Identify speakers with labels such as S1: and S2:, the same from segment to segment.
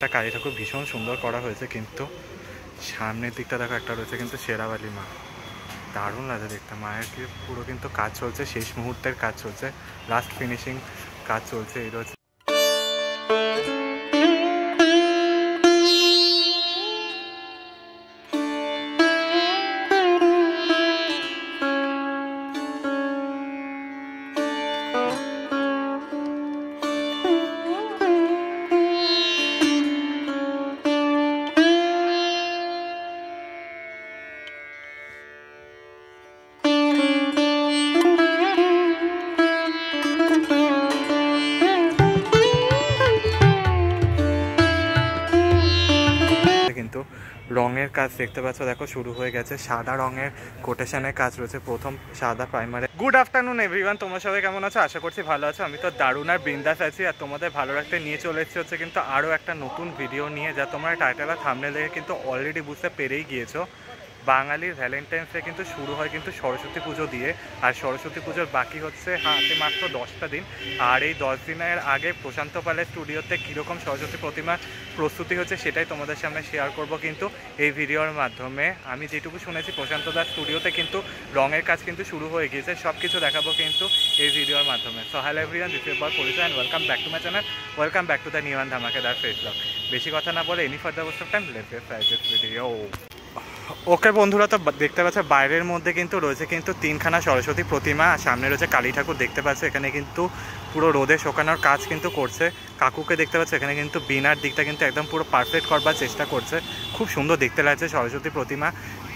S1: একটা কালী ঠাকুর ভীষণ সুন্দর করা হয়েছে, কিন্তু সামনের দিকটা দেখো একটা রয়েছে কিন্তু শেরাবালি মা, দারুণ লাগে দেখতে। মায়ের কি পুরো কিন্তু কাজ চলছে, শেষ মুহূর্তের কাজ চলছে, লাস্ট ফিনিশিং কাজ চলছে। এই রয়েছে কিন্তু রঙের কাজ দেখতে পাচ্ছ, দেখো শুরু হয়ে গেছে। সাদা রঙের কোটেশনের কাজ রয়েছে, প্রথম সাদা প্রাইমারে। গুড আফটারনুন এভরিওয়ান, তোমরা সবাই কেমন আছো? আশা করছি ভালো আছো। আমি তো দারুণ আর বিন্দাস আছি, আর তোমাদের ভালো রাখতে নিয়ে চলে এসেছি হচ্ছে কিন্তু আরও একটা নতুন ভিডিও নিয়ে, যা তোমরা টাইটেল আর থাম্বনেল দেখে কিন্তু অলরেডি বুঝতে পেরেই গিয়েছো। বাঙালির ভ্যালেন্টাইন্স ডে কিন্তু শুরু হয় কিন্তু সরস্বতী পুজো দিয়ে, আর সরস্বতী পুজোর বাকি হচ্ছে হাতে মাত্র 10টা দিন। আর এই 10 দিনের আগে প্রশান্ত পালের স্টুডিওতে কীরকম সরস্বতী প্রতিমার প্রস্তুতি হচ্ছে সেটাই তোমাদের সামনে শেয়ার করব কিন্তু এই ভিডিওর মাধ্যমে। আমি যেটুকু শুনেছি প্রশান্ত দার স্টুডিওতে কিন্তু রঙের কাজ কিন্তু শুরু হয়ে গিয়েছে, সব কিছু দেখাবো কিন্তু এই ভিডিওর মাধ্যমে। So hello everyone, this is Porichoy and welcome back to my channel, welcome back to the new and ধামাকেদার ফেস ব্লগ। বেশি কথা না বলে any further waste of time, let's get started this video. Okay বন্ধুরা, তো দেখতে পাচ্ছ বাইরের মধ্যে কিন্তু রয়েছে কিন্তু 3খানা সরস্বতী প্রতিমা, আর সামনে রয়েছে কালী ঠাকুর দেখতে পাচ্ছ। এখানে কিন্তু পুরো রোদে শোকানোর কাজ কিন্তু করছে। কাকুকে দেখতে পাচ্ছ এখানে কিন্তু বিনার দিকটা কিন্তু একদম পুরো পারফেক্ট করবার চেষ্টা করছে। খুব সুন্দর দেখতে লাগছে সরস্বতী প্রতিমা।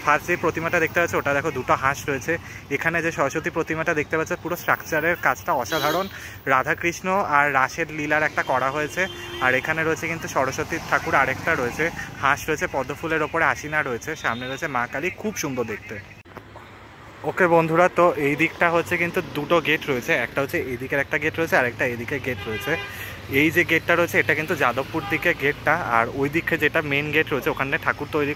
S1: ফার্স্ট যে প্রতিমাটা দেখতে পাচ্ছ ওটা দেখো দুটো হাঁস রয়েছে। এখানে যে সরস্বতী প্রতিমাটা দেখতে পাচ্ছ পুরো স্ট্রাকচারের কাজটা অসাধারণ। রাধাকৃষ্ণ আর রাসের লীলার একটা করা হয়েছে। আর এখানে রয়েছে কিন্তু সরস্বতী ঠাকুর আরেকটা রয়েছে, হাঁস রয়েছে, পদ্মফুলের ওপরে আসিনা রয়েছে, সামনে রয়েছে মা কালী, খুব সুন্দর দেখতে। ওকে বন্ধুরা, তো এই দিকটা হচ্ছে কিন্তু দুটো গেট রয়েছে, একটা হচ্ছে এদিকের একটা গেট রয়েছে আর একটা এদিকে গেট রয়েছে। এই যে গেটটা রয়েছে এটা কিন্তু যাদবপুর দিকে গেটটা, আর ওই দিকে যেটা মেন গেট রয়েছে ওখানে ঠাকুর তৈরি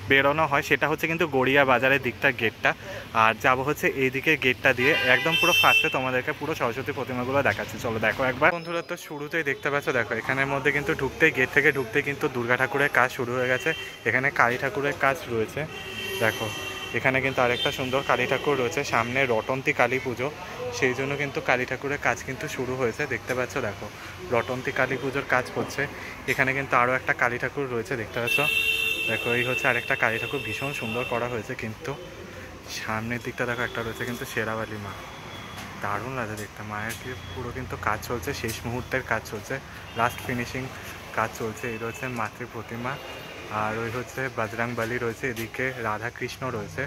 S1: বেরোনো হয়, সেটা হচ্ছে কিন্তু গড়িয়া বাজারের দিকটার গেটটা। আর যাবো হচ্ছে এই দিকের গেটটা দিয়ে, একদম পুরো ফার্স্টে তোমাদেরকে পুরো সরস্বতী প্রতিমাগুলো দেখাচ্ছি, চলো দেখো একবার। বন্ধুরা, তো শুরুতেই দেখতে পাচ্ছ দেখো এখানের মধ্যে কিন্তু ঢুকতেই গেট থেকে ঢুকতেই কিন্তু দুর্গা ঠাকুরের কাজ শুরু হয়ে গেছে। এখানে কালী ঠাকুরের কাজ রয়েছে দেখো। এখানে কিন্তু আরেকটা সুন্দর কালী ঠাকুর রয়েছে, সামনে রটন্তী কালী পুজো, সেই জন্য কিন্তু কালী ঠাকুরের কাজ কিন্তু শুরু হয়েছে দেখতে পাচ্ছ। দেখো রটন্তী কালী পুজোর কাজ করছে। এখানে কিন্তু আরও একটা কালী ঠাকুর রয়েছে দেখতে পাচ্ছ। দেখো এই হচ্ছে আরেকটা কালী ঠাকুর, ভীষণ সুন্দর করা হয়েছে, কিন্তু সামনের দিকটা দেখো একটা রয়েছে কিন্তু শেরাবালি মা, দারুণ লাগে দেখতে। মায়ের কি পুরো কিন্তু কাজ চলছে, শেষ মুহূর্তের কাজ চলছে, লাস্ট ফিনিশিং কাজ চলছে। এই রয়েছে মাতৃ প্রতিমা, আর ওই হচ্ছে বজরংবলী রয়েছে, এদিকে রাধা কৃষ্ণ রয়েছে,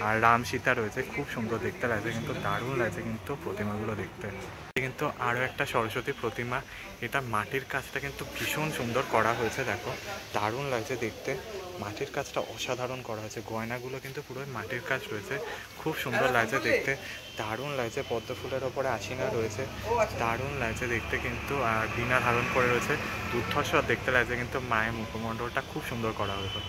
S1: আর রাম সীতা রয়েছে, খুব সুন্দর দেখতে লাগছে, কিন্তু দারুণ লাগছে কিন্তু প্রতিমাগুলো দেখতে। কিন্তু আরও একটা সরস্বতী প্রতিমা, এটা মাটির কাজটা কিন্তু ভীষণ সুন্দর করা হয়েছে দেখো, দারুণ লাগছে দেখতে। মাটির কাজটা অসাধারণ করা হয়েছে, গয়নাগুলো কিন্তু পুরো মাটির কাজ রয়েছে, খুব সুন্দর লাগছে দেখতে, দারুণ লাগছে। পদ্ম ফুলের ওপরে আসিনা রয়েছে, দারুণ লাগছে দেখতে কিন্তু। আর বীণা ধারণ করে রয়েছে, দুর্ধর্ষ দেখতে লাগছে, কিন্তু মায়ের মুখমণ্ডলটা খুব সুন্দর করা হয়েছে।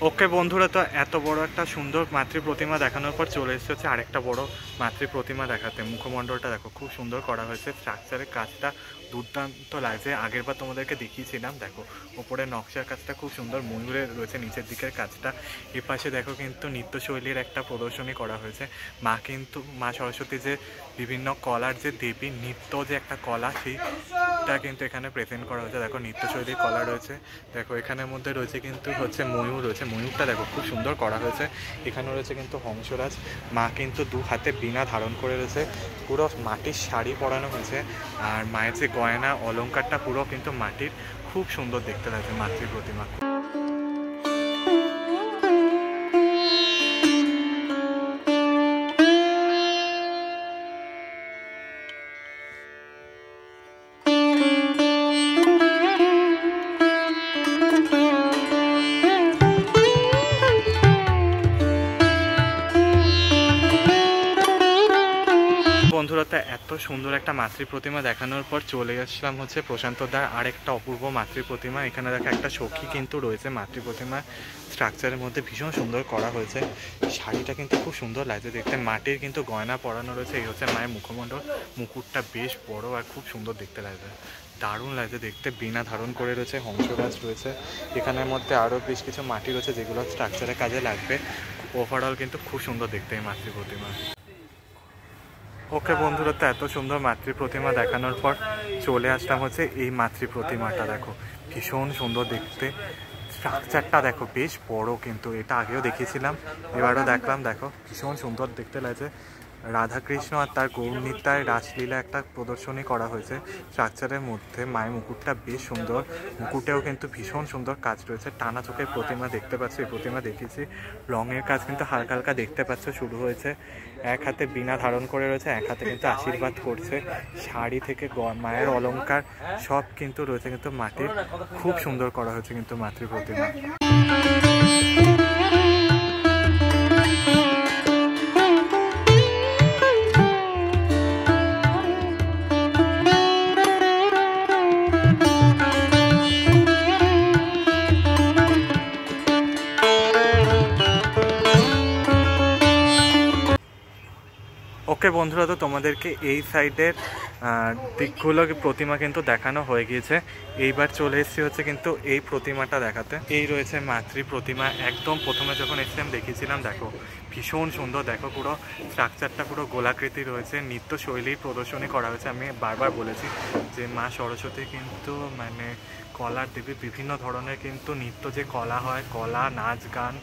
S1: ওকে বন্ধুরা, তো এত বড় একটা সুন্দর মাতৃ প্রতিমা দেখানোর পর চলে এসেছে হচ্ছে আরেকটা বড় মাতৃ প্রতিমা দেখাতে। মুখমণ্ডলটা দেখো খুব সুন্দর করা হয়েছে, স্ট্রাকচারের কাজটা দুর্দান্ত লাগছে। আগেরবার তোমাদেরকে দেখিয়েছিলাম, দেখো ওপরে নকশার কাজটা খুব সুন্দর, ময়ূরের রয়েছে নিচের দিকের কাজটা। এপাশে দেখো কিন্তু নৃত্যশৈলীর একটা প্রদর্শনী করা হয়েছে। মা সরস্বতী যে বিভিন্ন কলার যে দেবী, নৃত্য যে একটা কলা, সেইটা কিন্তু এখানে প্রেজেন্ট করা হয়েছে। দেখো নৃত্যশৈলীর কলা রয়েছে, দেখো এখানের মধ্যে রয়েছে কিন্তু হচ্ছে ময়ূর রয়েছে, ময়ূরটা দেখো খুব সুন্দর করা হয়েছে। এখানে রয়েছে কিন্তু হংসরাজ, মা কিন্তু দু হাতে বীণা ধারণ করে রয়েছে, পুরো মাটির শাড়ি পরানো হয়েছে, আর মায়ের যে গয়না অলংকারটা পুরো কিন্তু মাটির, খুব সুন্দর দেখতে লাগছে মাতৃ প্রতিমা। বন্ধুরা, তো বন্ধুরা, এত সুন্দর একটা মাতৃ প্রতিমা দেখানোর পর চলে আসলাম হচ্ছে প্রশান্তদার আরেকটা অপূর্ব মাতৃ প্রতিমা। এখানে দেখা একটা সখী কিন্তু রয়েছে মাতৃ প্রতিমা স্ট্রাকচারের মধ্যে, ভীষণ সুন্দর করা হয়েছে। শাড়িটা কিন্তু খুব সুন্দর লাগছে দেখতে, মাটির কিন্তু গয়না পরানো রয়েছে। এই হচ্ছে মায়ের মুখমণ্ডল, মুকুটটা বেশ বড় আর খুব সুন্দর দেখতে লাগছে, দারুণ লাগছে দেখতে। বীণা ধারণ করে রয়েছে, হংসরাজ রয়েছে, এখানের মধ্যে আরও বেশ কিছু মাটি রয়েছে যেগুলো স্ট্রাকচারের কাজে লাগবে। ওভারঅল কিন্তু খুব সুন্দর দেখতে এই মাতৃ প্রতিমা। ওকে বন্ধুরা, তো এত সুন্দর মাতৃ প্রতিমা দেখানোর পর চলে আসলাম হচ্ছে এই মাতৃ প্রতিমাটা। দেখো ভীষণ সুন্দর দেখতে, স্ট্রাকচারটা দেখো বেশ বড়, কিন্তু এটা আগেও দেখিয়েছিলাম, এবারও দেখলাম। দেখো ভীষণ সুন্দর দেখতে লাগছে। রাধাকৃষ্ণ আর তার গৌরনীতায় রাসলীলা একটা প্রদর্শনী করা হয়েছে স্ট্রাকচারের মধ্যে। মায়ের মুকুটটা বেশ সুন্দর, মুকুটেও কিন্তু ভীষণ সুন্দর কাজ রয়েছে। টানা চোখের প্রতিমা দেখতে পাচ্ছ, এই প্রতিমা দেখেছি। রঙের কাজ কিন্তু হালকা হালকা দেখতে পাচ্ছ শুরু হয়েছে। এক হাতে বীণা ধারণ করে রয়েছে, এক হাতে কিন্তু আশীর্বাদ করছে। শাড়ি থেকে মায়ের অলংকার সব কিন্তু রয়েছে কিন্তু মাটির, খুব সুন্দর করা হয়েছে কিন্তু মাতৃ প্রতিমা। ওকে বন্ধুরা, তো তোমাদেরকে এই সাইডের দিকগুলো প্রতিমা কিন্তু দেখানো হয়ে গিয়েছে। এইবার চলে এসেছি হচ্ছে কিন্তু এই প্রতিমাটা দেখাতে। এই রয়েছে মাতৃ প্রতিমা, একদম প্রথমে যখন এসেছিলাম দেখিয়েছিলাম। দেখো ভীষণ সুন্দর, দেখো পুরো স্ট্রাকচারটা পুরো গোলাকৃতি রয়েছে, নৃত্য শৈলীর প্রদর্শনী করা হয়েছে। আমি বারবার বলেছি যে মা সরস্বতী কিন্তু মানে কলার দেবী, বিভিন্ন ধরনের কিন্তু নৃত্য যে কলা হয়, কলা, নাচ, গান,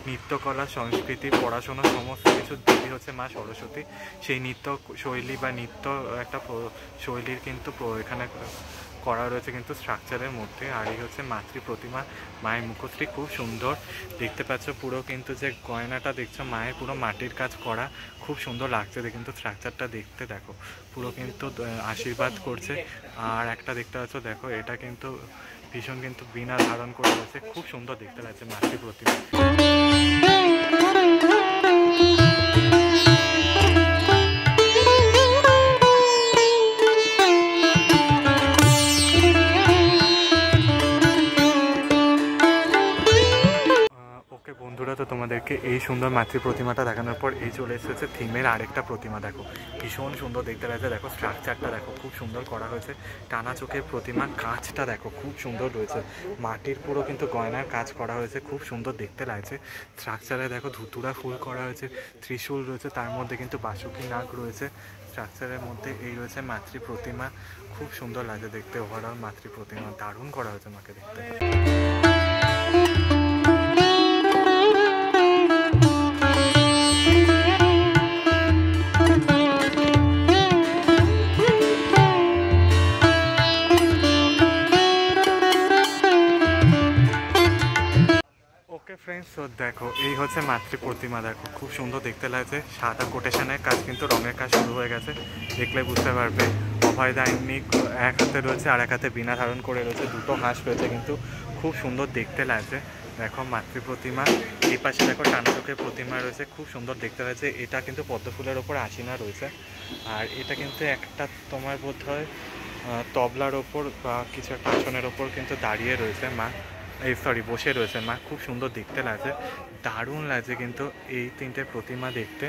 S1: নৃত্যকলা, সংস্কৃতি, পড়াশোনা, সমস্ত কিছু দেবী হচ্ছে মা সরস্বতী। সেই নৃত্য শৈলী বা নৃত্য একটা শৈলীর কিন্তু এখানে করা রয়েছে কিন্তু স্ট্রাকচারের মধ্যে। আর এই হচ্ছে মাতৃ প্রতিমা, মায়ের মুখশ্রী খুব সুন্দর দেখতে পাচ্ছ। পুরো কিন্তু যে গয়নাটা দেখছো মায়ের পুরো মাটির কাজ করা, খুব সুন্দর লাগছে কিন্তু স্ট্রাকচারটা দেখতে। দেখো পুরো কিন্তু আশীর্বাদ করছে। আর একটা দেখতে পাচ্ছ, দেখো এটা কিন্তু ভীষণ কিন্তু বীণা ধারণ করে রয়েছে, খুব সুন্দর দেখতে লাগছে মাতৃ প্রতিমা। বন্ধুরা, তো তোমাদেরকে এই সুন্দর মাতৃ প্রতিমাটা দেখানোর পর এই চলে এসেছে থিমের আরেকটা প্রতিমা। দেখো ভীষণ সুন্দর দেখতে লাগছে, দেখো স্ট্রাকচারটা দেখো খুব সুন্দর করা হয়েছে। টানা চোখের প্রতিমা, কাজটা দেখো খুব সুন্দর রয়েছে, মাটির পুরো কিন্তু গয়নার কাজ করা হয়েছে, খুব সুন্দর দেখতে লাগছে। স্ট্রাকচারে দেখো ধুতুরা ফুল করা হয়েছে, ত্রিশূল রয়েছে, তার মধ্যে কিন্তু বাসুকী নাগ রয়েছে স্ট্রাকচারের মধ্যে। এই রয়েছে মাতৃ প্রতিমা, খুব সুন্দর লাগছে দেখতে। ওভারঅল মাতৃ প্রতিমা দারুণ করা হয়েছে মাকে দেখতে। ফ্রেন্ডস, তো দেখো এই হচ্ছে মাতৃ প্রতিমা, দেখো খুব সুন্দর দেখতে লাগছে। সাদা কোটেশনের কাজ কিন্তু রঙের কাজ শুরু হয়ে গেছে, দেখলে বুঝতে পারবে। অভয় দায়নিক এক হাতে রয়েছে আর এক হাতে বীণা ধারণ করে রয়েছে, দুটো হাঁস রয়েছে কিন্তু খুব সুন্দর দেখতে লাগছে। দেখো মাতৃ প্রতিমা, এই পাশে দেখো টানা চোখের প্রতিমা রয়েছে, খুব সুন্দর দেখতে লাগছে। এটা কিন্তু পদ্ম ফুলের ওপর আশিনা রয়েছে। আর এটা কিন্তু একটা তোমার বোধ হয় তবলার ওপর বা কিছু একটা আসনের ওপর কিন্তু দাঁড়িয়ে রয়েছে মা, বসে রয়েছেন মা, খুব সুন্দর দেখতে লাগছে, দারুণ লাগছে কিন্তু এই তিনটে প্রতিমা দেখতে।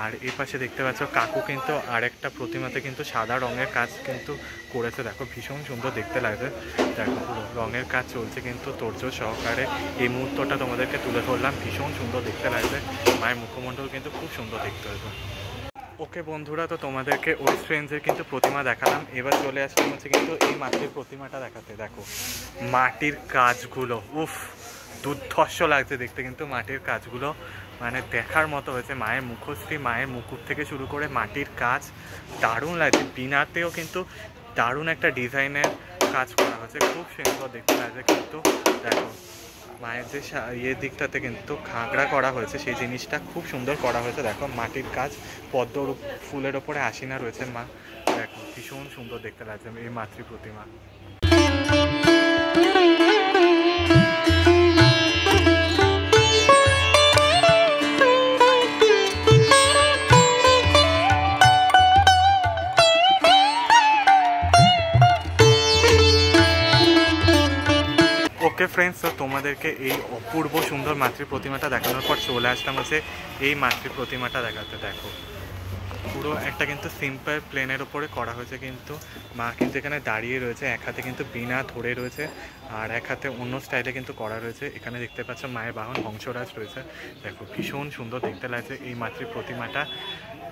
S1: আর এই পাশে দেখতে পাচ্ছ কাকু কিন্তু আরেকটা প্রতিমাতে কিন্তু সাদা রঙের কাজ কিন্তু করেছে, দেখো ভীষণ সুন্দর দেখতে লাগছে। দেখো পুরো রঙের কাজ চলছে কিন্তু তোড়জোড় সহকারে। এই মুহূর্তটা তোমাদেরকে তুলে ধরলাম, ভীষণ সুন্দর দেখতে লাগছে। মায়ের মুখমণ্ডল কিন্তু খুব সুন্দর দেখতে হয়েছে। ওকে বন্ধুরা, তো তোমাদেরকে ওয়েস্ট রেঞ্জের কিন্তু প্রতিমা দেখালাম। এবার চলে আসলাম হচ্ছে কিন্তু এই মাটির প্রতিমাটা দেখাতে। দেখো মাটির কাজগুলো উফ দুর্ধর্ষ লাগছে দেখতে কিন্তু মাটির কাজগুলো, মানে দেখার মতো হয়েছে। মায়ের মুখশ্রী, মায়ের মুকুট থেকে শুরু করে মাটির কাজ দারুণ লাগছে। বিনাতেও কিন্তু দারুণ একটা ডিজাইনের কাজ করা হয়েছে, খুব সুন্দর দেখতে লাগছে কিন্তু। দেখো মায়ের যে দিকটাতে কিন্তু খাগড়া করা হয়েছে, সেই জিনিসটা খুব সুন্দর করা হয়েছে। দেখো মাটির কাজ, পদ্ম ফুলের ওপরে আশিনা রয়েছে মা, দেখো ভীষণ সুন্দর দেখতে লাগছে এই মাতৃ প্রতিমা। ফ্রেন্ডস, তো তোমাদেরকে এই অপূর্ব সুন্দর মাতৃ প্রতিমাটা দেখানোর পর চলে আসলাম হচ্ছে এই মাতৃ প্রতিমাটা দেখাতে। দেখো পুরো একটা কিন্তু সিম্পল প্লেনের ওপরে করা হয়েছে, কিন্তু মা কিন্তু এখানে দাঁড়িয়ে রয়েছে, এক হাতে কিন্তু বীণা ধরে রয়েছে আর এক হাতে অন্য স্টাইলে কিন্তু করা রয়েছে। এখানে দেখতে পাচ্ছ মায়ের বাহন হংসরাজ রয়েছে। দেখো ভীষণ সুন্দর দেখতে লাগছে এই মাতৃ প্রতিমাটা।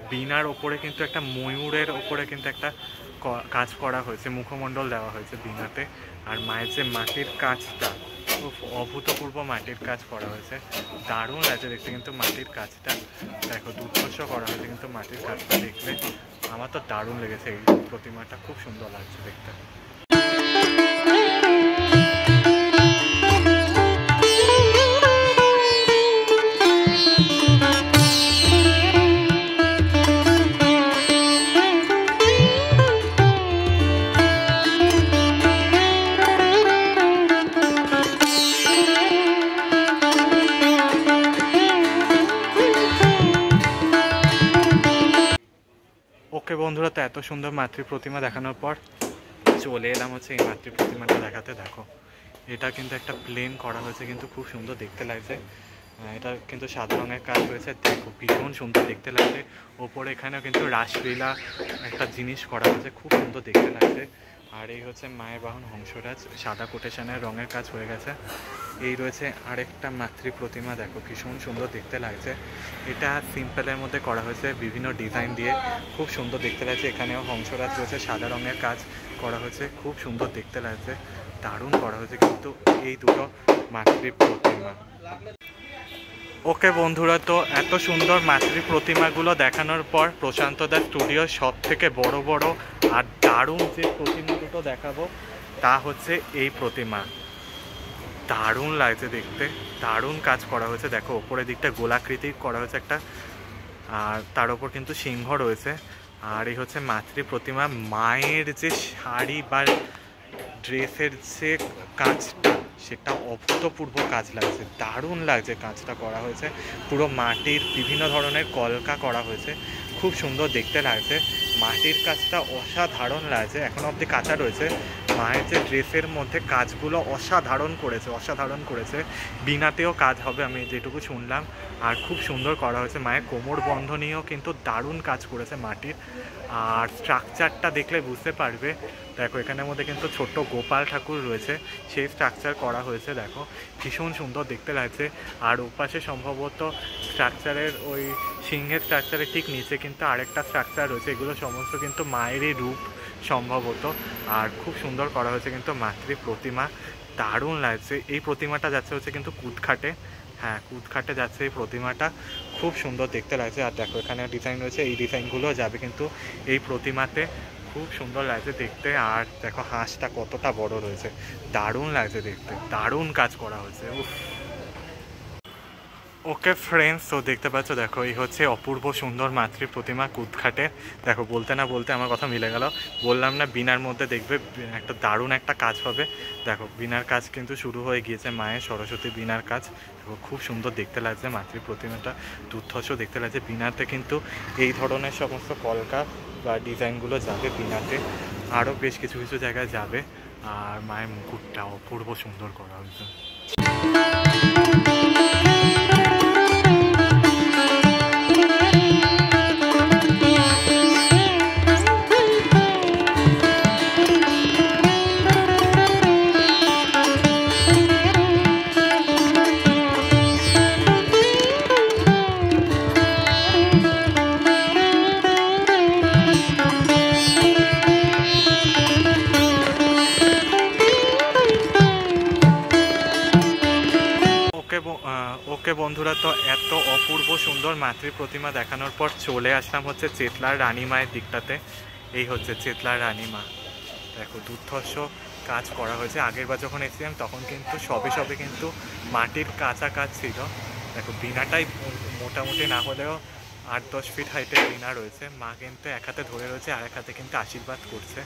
S1: বীণার ওপরে কিন্তু একটা ময়ূরের ওপরে কিন্তু একটা কাজ করা হয়েছে, মুখমণ্ডল দেওয়া হয়েছে বীণাতে। আর মায়ের যে মাটির কাজটা, খুব অভূতপূর্ব মাটির কাজ করা হয়েছে, দারুণ লাগছে দেখতে কিন্তু মাটির কাজটা। দেখো দুর্ধর্ষ করা হয়েছে কিন্তু মাটির কাজটা দেখলে আমার তো দারুণ লেগেছে। এই প্রতিমাটা খুব সুন্দর লাগছে দেখতে। ওকে বন্ধুরা, তো এত সুন্দর মাতৃ প্রতিমা দেখানোর পর চলে এলাম হচ্ছে এই মাতৃ প্রতিমাটা দেখাতে। দেখো এটা কিন্তু একটা প্লেন করা হয়েছে, কিন্তু খুব সুন্দর দেখতে লাগছে। এটা কিন্তু সাদা রঙের কাজ রয়েছে। দেখো ভীষণ সুন্দর দেখতে লাগছে। ওপরে এখানেও কিন্তু রাসলীলা একটা জিনিস করা হয়েছে, খুব সুন্দর দেখতে লাগছে। আর এই হচ্ছে মায়ের বাহন হংসরাজ, সাদা কোটেশনের রঙের কাজ হয়ে গেছে। এই রয়েছে আরেকটা মাতৃ প্রতিমা, দেখো ভীষণ সুন্দর দেখতে লাগছে। এটা সিম্পলের মধ্যে করা হয়েছে বিভিন্ন ডিজাইন দিয়ে, খুব সুন্দর দেখতে লাগছে। এখানেও হংসরাজ রয়েছে, সাদা রঙের কাজ করা হয়েছে, খুব সুন্দর দেখতে লাগছে, দারুণ করা হয়েছে কিন্তু এই দুটো মাতৃ প্রতিমা। ওকে বন্ধুরা, তো এত সুন্দর মাতৃ প্রতিমাগুলো দেখানোর পর প্রশান্তদার স্টুডিওর সব থেকে বড় বড় আর দারুণ যে প্রতিমা দুটো দেখাবো তা হচ্ছে এই প্রতিমা। দারুণ লাগছে দেখতে, দারুণ কাজ করা হয়েছে। দেখো ওপরের দিকটা গোলাকৃতি করা হয়েছে একটা, আর তার উপর কিন্তু সিংহ রয়েছে। আর এই হচ্ছে মাতৃ প্রতিমা। মায়ের যে শাড়ি বা ড্রেসের যে কাজটা, সেটা অভূতপূর্ব কাজ লাগছে, দারুণ লাগছে কাজটা করা হয়েছে। পুরো মাটির বিভিন্ন ধরনের কলকা করা হয়েছে, খুব সুন্দর দেখতে লাগছে। মাটির কাজটা অসাধারণ লাগছে, এখনো অবধি কাঁচা রয়েছে। মায়ের যে ড্রেসের মধ্যে কাজগুলো অসাধারণ করেছে, অসাধারণ করেছে। বীণাতেও কাজ হবে আমি যেটুকু শুনলাম, আর খুব সুন্দর করা হয়েছে। মায়ের কোমর বন্ধনীও কিন্তু দারুণ কাজ করেছে মাটির। আর স্ট্রাকচারটা দেখলে বুঝতে পারবে। দেখো এখানের মধ্যে কিন্তু ছোট্ট গোপাল ঠাকুর রয়েছে, সেই স্ট্রাকচার করা হয়েছে। দেখো ভীষণ সুন্দর দেখতে লাগছে। আর ওপাশে সম্ভবত স্ট্রাকচারের ওই সিংহের স্ট্রাকচারের ঠিক নিচে কিন্তু আরেকটা স্ট্রাকচার রয়েছে। এগুলো সমস্ত কিন্তু মায়েরই রূপ সম্ভবত। আর খুব সুন্দর করা হয়েছে কিন্তু মাতৃ প্রতিমা, দারুণ লাগছে। এই প্রতিমাটা যাচ্ছে হচ্ছে কিন্তু কুদঘাটে, হ্যাঁ কুদঘাটে যাচ্ছে এই প্রতিমাটা, খুব সুন্দর দেখতে লাগছে। আর দেখো এখানে ডিজাইন রয়েছে, এই ডিজাইনগুলো যাবে কিন্তু এই প্রতিমাতে, খুব সুন্দর লাগছে দেখতে। আর দেখো হাঁসটা কতটা বড় রয়েছে, দারুণ লাগছে দেখতে, দারুণ কাজ করা হয়েছে। উফ। ওকে ফ্রেন্ডস, তো দেখতে পাচ্ছ দেখো এই হচ্ছে অপূর্ব সুন্দর মাতৃ প্রতিমা কুদঘাটে। দেখো বলতে না বলতে আমার কথা মিলে গেল, বললাম না বীণার মধ্যে দেখবে একটা দারুণ একটা কাজ হবে। দেখো বীণার কাজ কিন্তু শুরু হয়ে গিয়েছে, মায়ের সরস্বতী বীণার কাজ। দেখো খুব সুন্দর দেখতে লাগছে মাতৃ প্রতিমাটা, দুর্ধর্ষ দেখতে লাগছে। বীণাতে কিন্তু এই ধরনের সমস্ত কলকা বা ডিজাইনগুলো যাবে বীণাতে, আরও বেশ কিছু কিছু জায়গায় যাবে। আর মায়ের মুকুটটা অপূর্ব সুন্দর করা হয়েছে। ওকে বন্ধুরা, তো এত অপূর্ব সুন্দর মাতৃ প্রতিমা দেখানোর পর চলে আসলাম হচ্ছে চেতলার রানী মায়ের দিকটাতে। এই হচ্ছে চেতলার রানী মা। দেখো দুর্ধর্ষ কাজ করা হয়েছে। আগের বার যখন এসেছিলাম তখন কিন্তু সবে সবে কিন্তু মাটির কাঁচা কাজ ছিল। দেখো বীণাটাই মোটামুটি না হলেও 8-10 ফিট হাইটের বীণা রয়েছে। মা কিন্তু এক হাতে ধরে রয়েছে, আর এক হাতে কিন্তু আশীর্বাদ করছে।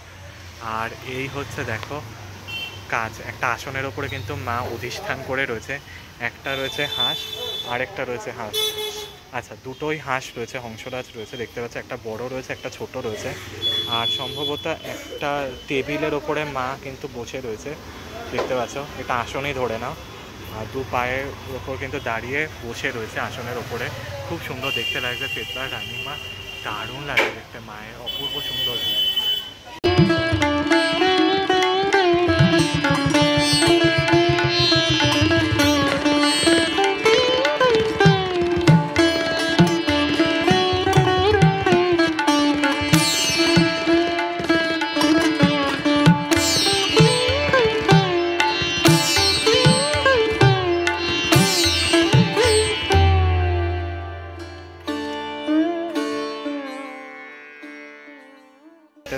S1: আর এই হচ্ছে দেখো কাজ, একটা আসনের ওপরে কিন্তু মা অধিষ্ঠান করে রয়েছে। একটা রয়েছে হাঁস, আরেকটা রয়েছে হাঁস, আচ্ছা দুটোই হাঁস রয়েছে, হংসরাজ রয়েছে দেখতে পাচ্ছি। একটা বড় রয়েছে, একটা ছোট রয়েছে। আর সম্ভবত একটা টেবিলের ওপরে মা কিন্তু বসে রয়েছে। দেখতে পাচ্ছ, এটা আসনই ধরে নাও। আর দু পায়ের ওপর কিন্তু দাঁড়িয়ে বসে রয়েছে আসনের ওপরে। খুব সুন্দর দেখতে লাগছে চেতলার রানীমা, দারুণ লাগে দেখতে, মায়ের অপূর্ব সুন্দর রূপ।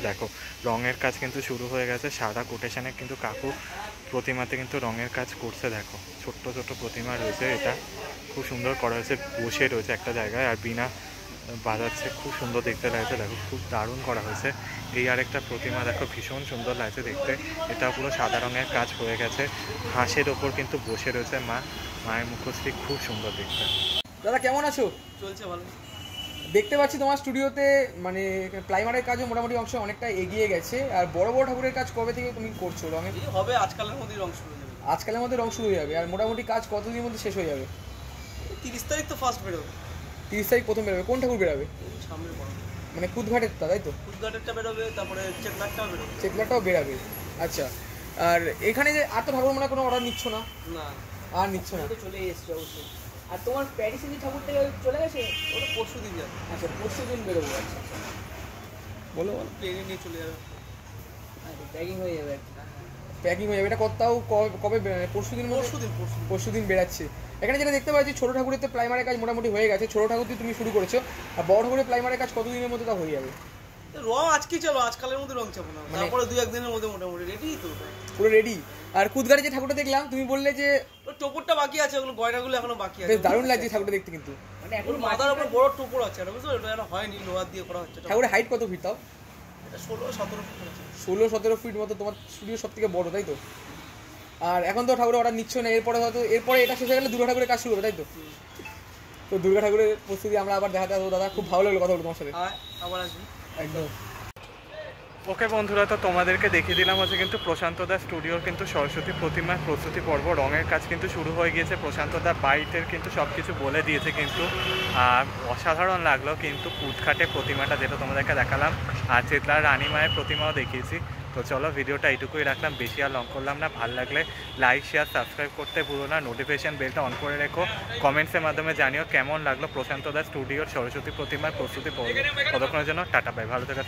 S1: দেখো রঙের কাজ কিন্তু শুরু হয়ে গেছে, সাদা কোটেশনে কিন্তু কাকু প্রতিমাতে কিন্তু রঙের কাজ করছে। দেখো ছোট্ট ছোট্ট প্রতিমা রয়েছে, এটা খুব সুন্দর করা হয়েছে, বসে রয়েছে একটা জায়গায় আর বিনা বাজাচ্ছে, খুব সুন্দর দেখতে লাগছে। দেখো খুব দারুণ করা হয়েছে। এই আরেকটা প্রতিমা দেখো ভীষণ সুন্দর লাগছে দেখতে, এটা পুরো সাদা রঙের কাজ হয়ে গেছে, হাঁসের ওপর কিন্তু বসে রয়েছে মা, মায়ের মুখশ্রী খুব সুন্দর দেখতে।
S2: দাদা কেমন আছো?
S3: চলছে ভালো।
S2: দেখতে পাচ্ছি তোমার স্টুডিওতে মানে প্রাইমারের কাজও মোটামুটি অংশ অনেকটা এগিয়ে গেছে। আর বড় বড় ঠাকুরের কাজ কবে থেকে তুমি করছো রঙের?
S3: হবে আজকালের মধ্যেই রং শুরু হয়ে যাবে।
S2: আজকালের মধ্যে রং শুরু হয়ে যাবে। আর মোটামুটি কাজ কতদিনের মধ্যে শেষ হয়ে যাবে?
S3: 30 তারিখ তো ফার্স্ট বেরোবে।
S2: 30 তারিখ প্রথম বেরোবে। কোন ঠাকুর বেরোবে?
S3: সামনের বড়
S2: মানে কুদঘাটেরটা, তাই তো?
S3: কুদঘাটেরটা বেরোবে, তারপরে চেকলারটাও বেরোবে।
S2: চেকলাটাও বেরোবে। আচ্ছা, আর এখানে যে আর তো ঠাকুর মানে কোনো অর্ডার নিচ্ছ না?
S3: না,
S2: আর নিচ্ছ না
S4: তো চলে এসছে অবশ্যই। আর তোমার প্যারিসে যে ঠাকুরটা চলে গেছে?
S3: ওটা পরশু দিন যাবে।
S4: আচ্ছা, পরশু দিন বেরোবো। আচ্ছা আচ্ছা,
S2: বলো বলো।
S3: প্লেনে নিয়ে চলে যাবে।
S4: আচ্ছা প্যাকিং হয়ে যাবে আর কি।
S2: প্যাকিং হয়ে যাবে। এটা কতাও কবে? পরশু দিন মধ্যে? পরশু দিন বেরাচ্ছে। এখানে যেটা দেখতে পাচ্ছি ছোটো ঠাকুরের প্রাইমারের কাজ মোটামুটি হয়ে গেছে, ছোটো ঠাকুর দিয়ে তুমি শুরু করেছো। আর বড় ঠাকুরের প্রাইমারের কাজ কতদিনের মধ্যে তা হয়ে যাবে?
S3: রং আজকে চলো, আজকালের মধ্যে রং চাপো না, তারপরে 2-1 দিনের মধ্যে মোটামুটি রেডি তো।
S2: পুরো রেডি। আর কুদঘাটে যে ঠাকুরটা দেখলাম তুমি বললে যে
S3: ওই টোপরটা বাকি আছে, ওগুলো গয়নাগুলো এখনো বাকি আছে।
S2: বেশ দারুণ লাগছে ঠাকুরটা দেখতে কিন্তু।
S4: মানে
S3: এখন
S4: এখন
S3: মাথার উপর বড় টোপর আছে, এটা বুঝছো? এটা হয়নি, লোহার দিয়ে করা হচ্ছে।
S2: ঠাকুরের হাইট কত ফিট তাও?
S3: এটা 16-17 ফুট আছে।
S2: 16-17 ফিট মতো। তোমার স্টুডিও সব থেকে বড়, তাই তো? আর এখন তো ঠাকুরের অর্ডার নিচ্ছ না, এরপরে হয়তো এরপরে এটা শেষ হয়ে গেলে দুর্গা ঠাকুরের কাজ শুরু হবে, তাই তো? তো দুর্গা ঠাকুরের প্রস্তুতি আমরা আবার দেখাতে আসবো দাদা। খুব ভালো লাগলো কথা বলবো তোমার সাথে।
S3: আবার আসবি
S2: একদম।
S1: ওকে বন্ধুরা, তো তোমাদেরকে দেখিয়ে দিলাম হচ্ছে কিন্তু প্রশান্ত দা স্টুডিওর কিন্তু সরস্বতী প্রতিমার প্রস্তুতি পর্ব। রঙের কাজ কিন্তু শুরু হয়ে গিয়েছে, প্রশান্ত দা বাইটের কিন্তু সব কিছু বলে দিয়েছে কিন্তু। আর অসাধারণ লাগলো কিন্তু কুদঘাটে প্রতিমাটা, যেটা তোমাদেরকে দেখালাম, আর চেতলার রানী মায়ের প্রতিমাও দেখিয়েছি। তো চলো ভিডিওটা এইটুকুই রাখলাম, বেশি আর লং করলাম না। ভালো লাগলে লাইক শেয়ার সাবস্ক্রাইব করতে ভুলো না, নোটিফিকেশান বেলটা অন করে রেখো, কমেন্টসের মাধ্যমে জানিও কেমন লাগলো প্রশান্ত দা স্টুডিওর সরস্বতী প্রতিমার প্রস্তুতি পর্ব। ততক্ষণের জন্য টাটা, বাই, ভালো থাকা।